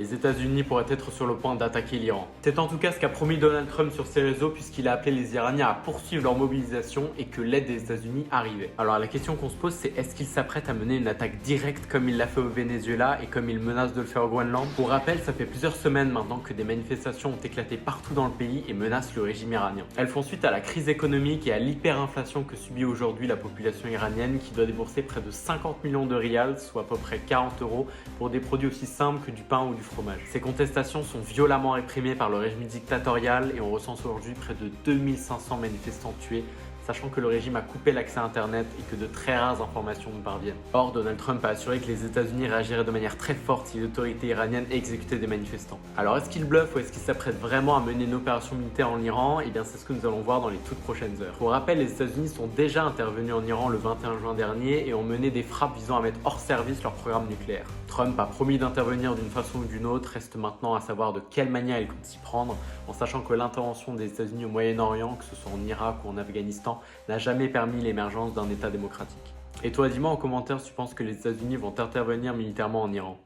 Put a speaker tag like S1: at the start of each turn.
S1: Les États-Unis pourraient être sur le point d'attaquer l'Iran. C'est en tout cas ce qu'a promis Donald Trump sur ses réseaux puisqu'il a appelé les Iraniens à poursuivre leur mobilisation et que l'aide des États-Unis arrivait. Alors la question qu'on se pose, c'est est-ce qu'il s'apprête à mener une attaque directe comme il l'a fait au Venezuela et comme il menace de le faire au Groenland? Pour rappel, ça fait plusieurs semaines maintenant que des manifestations ont éclaté partout dans le pays et menacent le régime iranien. Elles font suite à la crise économique et à l'hyperinflation que subit aujourd'hui la population iranienne qui doit débourser près de 50 millions de rials, soit à peu près 40 € pour des produits aussi simples que du pain ou du fromage. Ces contestations sont violemment réprimées par le régime dictatorial et on recense aujourd'hui près de 2500 manifestants tués, sachant que le régime a coupé l'accès à Internet et que de très rares informations nous parviennent. Or, Donald Trump a assuré que les États-Unis réagiraient de manière très forte si les autorités iraniennes exécutaient des manifestants. Alors, est-ce qu'il bluffe ou est-ce qu'il s'apprête vraiment à mener une opération militaire en Iran? Eh bien, c'est ce que nous allons voir dans les toutes prochaines heures. Pour rappel, les États-Unis sont déjà intervenus en Iran le 21 juin dernier et ont mené des frappes visant à mettre hors service leur programme nucléaire. Trump a promis d'intervenir d'une façon ou d'une autre, reste maintenant à savoir de quelle manière il compte s'y prendre, en sachant que l'intervention des États-Unis au Moyen-Orient, que ce soit en Irak ou en Afghanistan, n'a jamais permis l'émergence d'un État démocratique. Et toi, dis-moi en commentaire si tu penses que les États-Unis vont intervenir militairement en Iran.